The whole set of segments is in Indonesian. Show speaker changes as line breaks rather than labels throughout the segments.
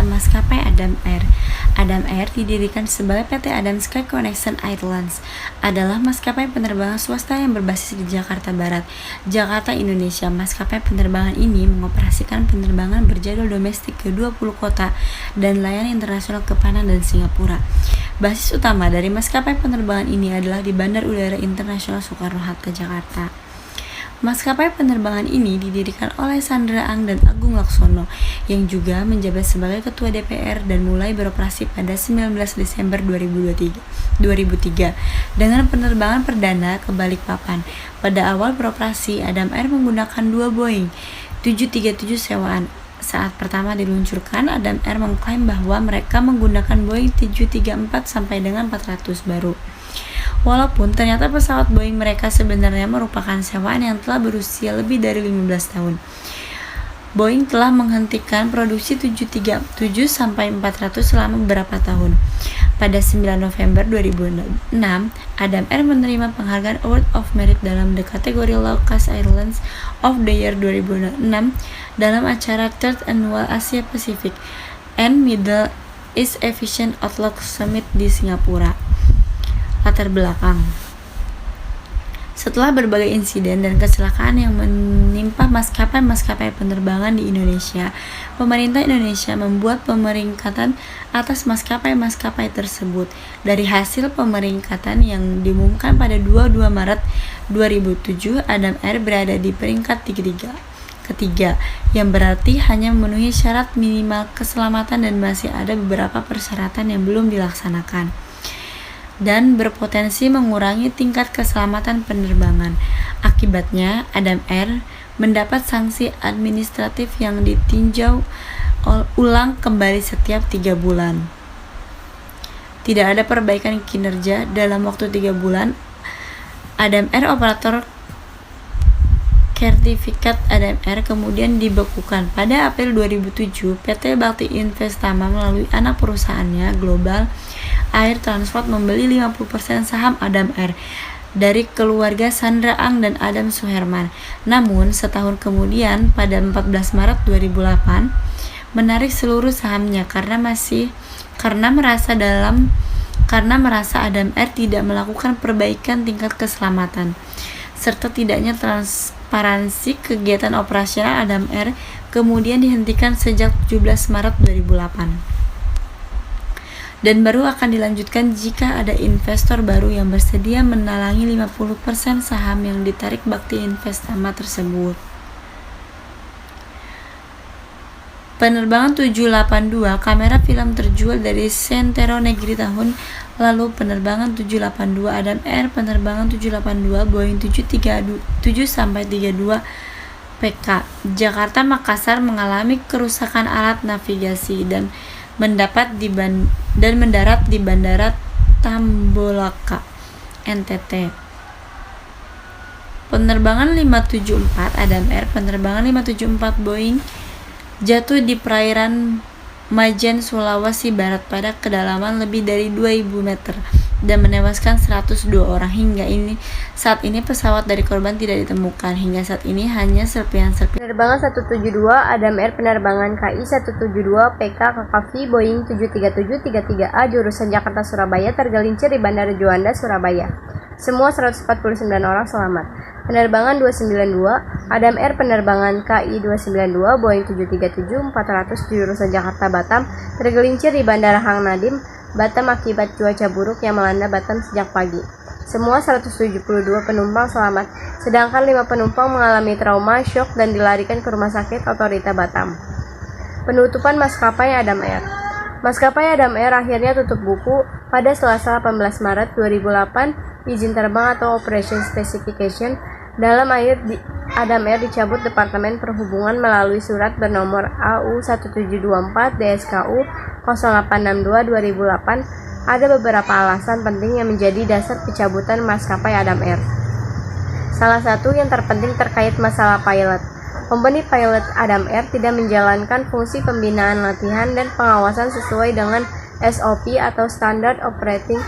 perusahaan maskapai Adam Air. Adam Air didirikan sebagai PT Adam Sky Connection Airlines, adalah maskapai penerbangan swasta yang berbasis di Jakarta Barat, Jakarta, Indonesia. Maskapai penerbangan ini mengoperasikan penerbangan berjadwal domestik ke 20 kota dan layanan internasional ke Penang dan Singapura. Basis utama dari maskapai penerbangan ini adalah di Bandar Udara Internasional Soekarno-Hatta, Jakarta. Maskapai penerbangan ini didirikan oleh Sandra Ang dan Agung Laksono, yang juga menjabat sebagai Ketua DPR dan mulai beroperasi pada 19 Desember 2003 dengan penerbangan perdana ke Balikpapan. Pada awal beroperasi, Adam Air menggunakan 2 Boeing 737 sewaan. Saat pertama diluncurkan, Adam Air mengklaim bahwa mereka menggunakan Boeing 734 sampai dengan 400 baru. Walaupun ternyata pesawat Boeing mereka sebenarnya merupakan sewaan yang telah berusia lebih dari 15 tahun. Boeing telah menghentikan produksi 737 sampai 400 selama beberapa tahun. Pada 9 November 2006, Adam Air menerima penghargaan Award of Merit dalam kategori Low Cost Airlines of the Year 2006 dalam acara Third Annual Asia Pacific and Middle East Aviation Outlook Summit di Singapura. Latar belakang: setelah berbagai insiden dan kecelakaan yang menimpa maskapai penerbangan di Indonesia, pemerintah Indonesia membuat pemeringkatan atas maskapai tersebut. Dari hasil pemeringkatan yang diumumkan pada 22 Maret 2007, Adam Air berada di peringkat ketiga, yang berarti hanya memenuhi syarat minimal keselamatan dan masih ada beberapa persyaratan yang belum dilaksanakan dan berpotensi mengurangi tingkat keselamatan penerbangan. Akibatnya, Adam Air mendapat sanksi administratif yang ditinjau ulang kembali setiap 3 bulan. Tidak ada perbaikan kinerja dalam waktu 3 bulan. Adam Air operator sertifikat Adam Air kemudian dibekukan. Pada April 2007, PT Bakti Investama melalui anak perusahaannya Global Air Transport membeli 50% saham Adam Air dari keluarga Sandra Ang dan Adam Suherman. Namun, setahun kemudian pada 14 Maret 2008 menarik seluruh sahamnya karena merasa Adam Air tidak melakukan perbaikan tingkat keselamatan serta tidaknya transparansi kegiatan operasional. Adam Air kemudian dihentikan sejak 17 Maret 2008 dan baru akan dilanjutkan jika ada investor baru yang bersedia menalangi 50% saham yang ditarik Bakti Investama tersebut. Penerbangan 782, kamera film terjual dari Sentero Negri tahun lalu. Penerbangan 782 Adam Air, penerbangan 782 Boeing 737-32 PK Jakarta Makassar mengalami kerusakan alat navigasi dan mendarat di Bandara Tambolaka, NTT. Penerbangan 574 Adam Air, penerbangan 574 Boeing jatuh di perairan Majen, Sulawesi Barat pada kedalaman lebih dari 2.000 meter dan menewaskan 102 orang. Saat ini pesawat dari korban tidak ditemukan. Hingga saat ini hanya serpihan-serpihan.
Penerbangan 172 Adam Air, penerbangan KI 172 PK KKV Boeing 737-33A jurusan Jakarta Surabaya tergelincir di Bandara Juanda, Surabaya. Semua 149 orang selamat. Penerbangan 292 Adam Air, penerbangan KI 292 Boeing 737-400 jurusan Jakarta Batam tergelincir di Bandara Hang Nadim, Batam akibat cuaca buruk yang melanda Batam sejak pagi. Semua 172 penumpang selamat, sedangkan 5 penumpang mengalami trauma, syok, dan dilarikan ke Rumah Sakit Otorita Batam. Penutupan maskapai Adam Air. Maskapai Adam Air akhirnya tutup buku pada Selasa 18 Maret 2008. Izin terbang atau Operation Specification dalam Adam Air dicabut Departemen Perhubungan melalui surat bernomor AU1724 DSKU 0862/2008. Ada beberapa alasan penting yang menjadi dasar pencabutan maskapai Adam Air. Salah satu yang terpenting terkait masalah pilot. Company pilot Adam Air tidak menjalankan fungsi pembinaan latihan dan pengawasan sesuai dengan SOP atau Standard Operating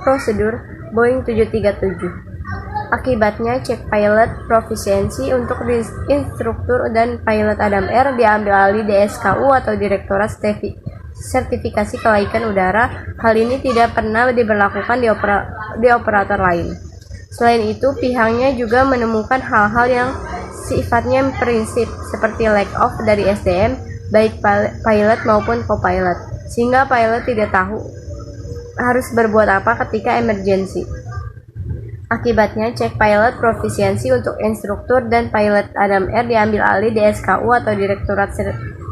Procedure Boeing 737. Akibatnya, cek pilot proficiency untuk instruktur dan pilot Adam Air diambil alih DSKU atau Direktorat Sertifikasi Kelaikan Udara. Hal ini tidak pernah diberlakukan di operator lain. Selain itu, pihaknya juga menemukan hal-hal yang sifatnya prinsip seperti lack of dari SDM, baik pilot maupun co-pilot, sehingga pilot tidak tahu harus berbuat apa ketika emergency. Akibatnya, cek pilot proficiency untuk instruktur dan pilot Adam Air diambil alih DSKU atau Direktorat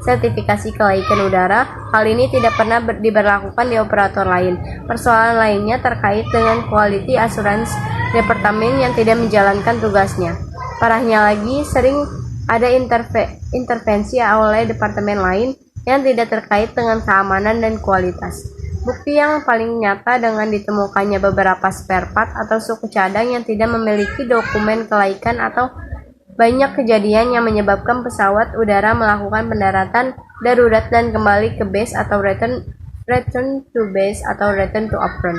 Sertifikasi Kelaikan Udara. Hal ini tidak pernah diberlakukan di operator lain. Persoalan lainnya terkait dengan quality assurance departemen yang tidak menjalankan tugasnya. Parahnya lagi, sering ada intervensi oleh departemen lain yang tidak terkait dengan keamanan dan kualitas. Bukti yang paling nyata dengan ditemukannya beberapa spare part atau suku cadang yang tidak memiliki dokumen kelaikan atau banyak kejadian yang menyebabkan pesawat udara melakukan pendaratan darurat dan kembali ke base atau return to base atau return to apron.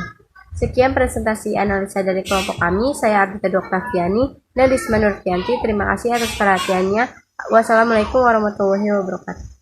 Sekian presentasi analisa dari kelompok kami. Saya Ardita Doktaviani dan Risma Nurfianti. Terima kasih atas perhatiannya. Wassalamualaikum warahmatullahi wabarakatuh.